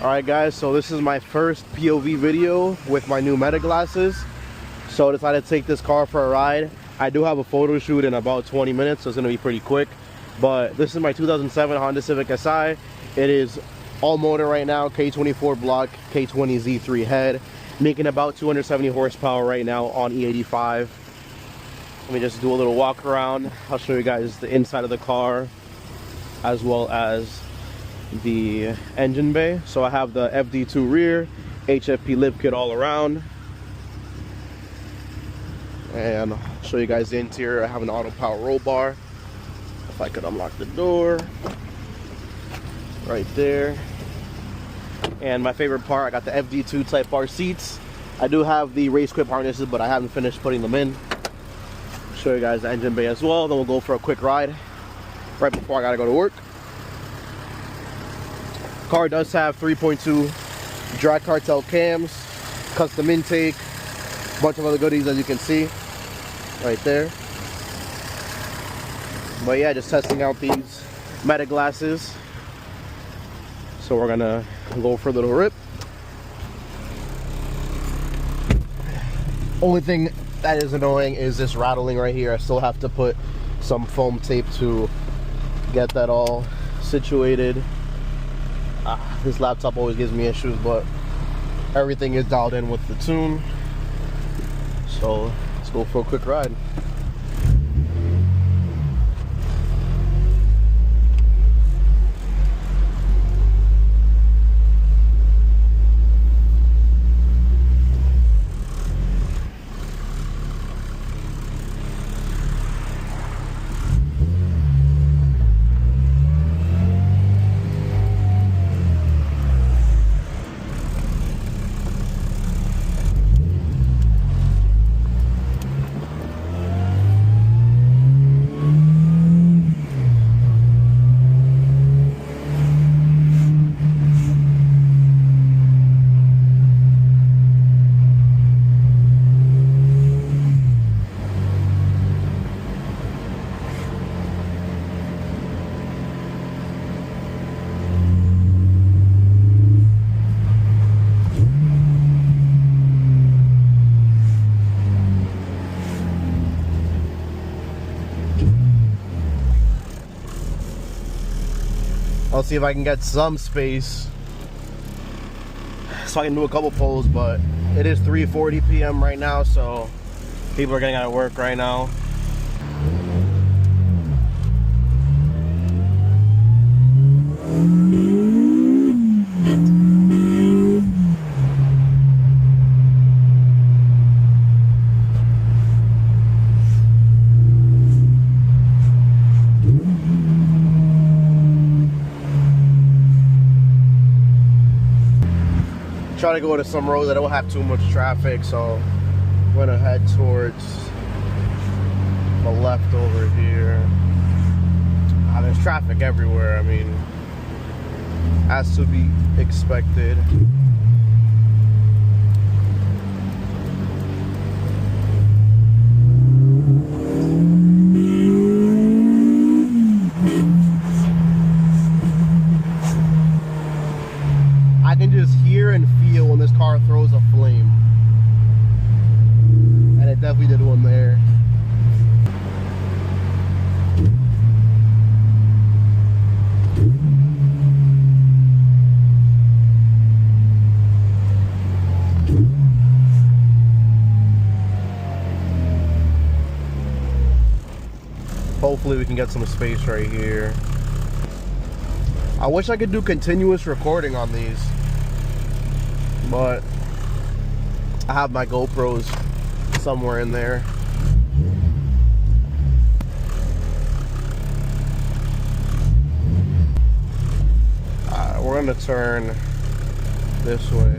Alright guys, so this is my first POV video with my new Meta glasses. So I decided to take this car for a ride. I do have a photo shoot in about 20 minutes, so it's going to be pretty quick. But this is my 2007 Honda Civic Si. It is all motor right now, K24 block, K20 Z3 head, making about 270 horsepower right now on E85. Let me just do a little walk around. I'll show you guys the inside of the car as well as the engine bay. So I have the FD2 rear, HFP lip kit all around, and I'll show you guys the interior. I have an auto power roll bar. If I could unlock the door right there. And my favorite part, I got the FD2 Type R seats. I do have the race quip harnesses, but I haven't finished putting them in. Show you guys the engine bay as well. Then we'll go for a quick ride right before I gotta go to work. Car does have 3.2 Drag Cartel cams, custom intake, a bunch of other goodies as you can see right there. But yeah, just testing out these Meta glasses. So we're gonna go for a little rip. Only thing that is annoying is this rattling right here. I still have to put some foam tape to get that all situated. This laptop always gives me issues, but everything is dialed in with the tune. So let's go for a quick ride. I'll see if I can get some space so I can do a couple pulls, but it is 3:40 p.m. right now, so people are getting out of work right now. Try to go to some roads that don't have too much traffic, so I'm gonna head towards the left over here. There's traffic everywhere. I mean, as to be expected. I can just hear and feel when this car throws a flame, and it definitely did one there. Hopefully we can get some space right here. I wish I could do continuous recording on these, but I have my GoPros somewhere in there. We're gonna turn this way.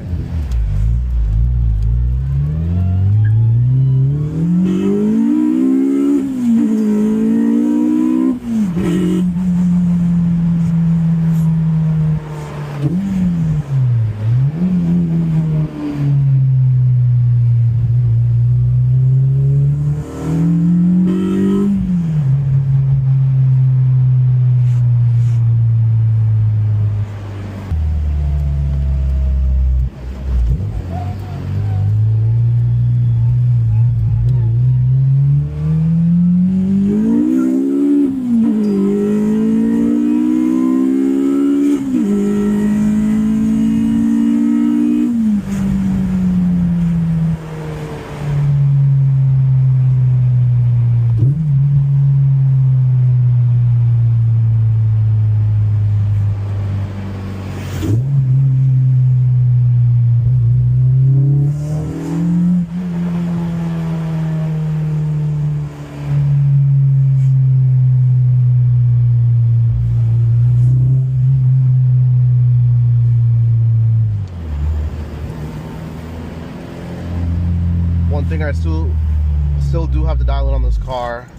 One thing I still do have to dial in on this car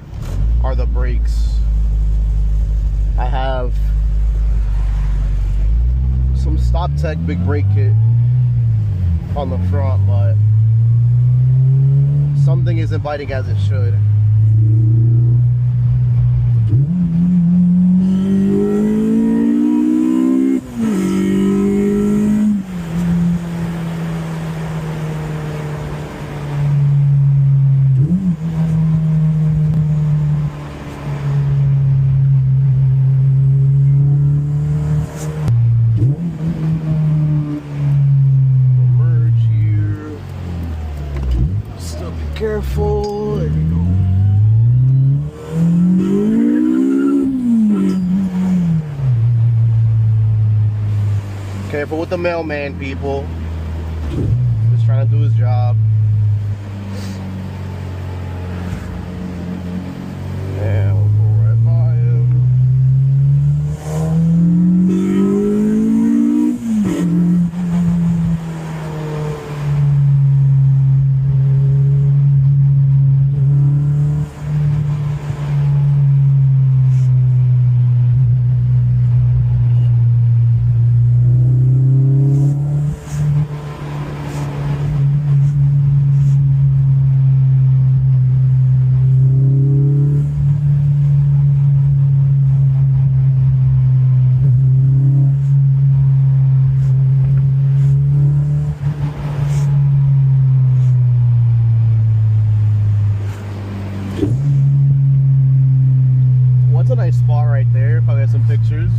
are the brakes. I have some Stop Tech big brake kit on the front, but something isn't biting as it should. Careful, there we go. Careful with the mailman, people. Just trying to do his job. And we'll go right by him. What's a nice spot right there? Probably got some pictures.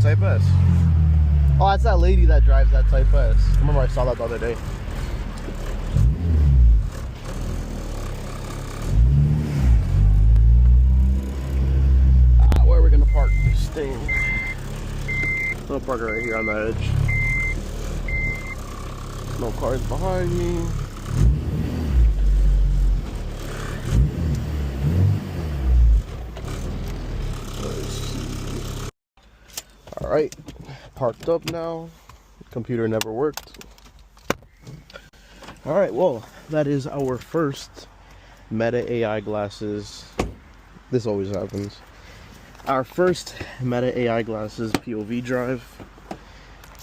Type S. Oh, that's that lady that drives that Type S. I remember I saw that the other day. Where are we gonna park this thing? I'll park it right here on the edge. No cars behind me. All right, parked up now. Computer never worked. All right, well, that is our first Meta AI glasses. This always happens. Our first Meta AI glasses POV drive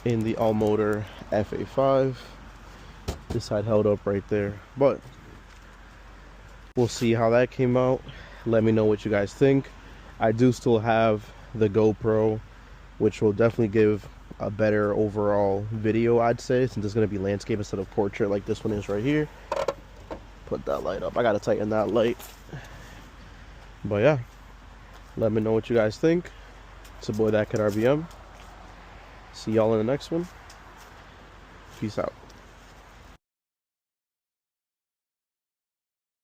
in the all-motor FA5. This side held up right there, but we'll see how that came out. Let me know what you guys think. I do still have the GoPro, which will definitely give a better overall video, I'd say, since it's going to be landscape instead of portrait like this one is right here. Put that light up. I got to tighten that light. But yeah, let me know what you guys think. It's your boy, That Kid RBM. See y'all in the next one. Peace out.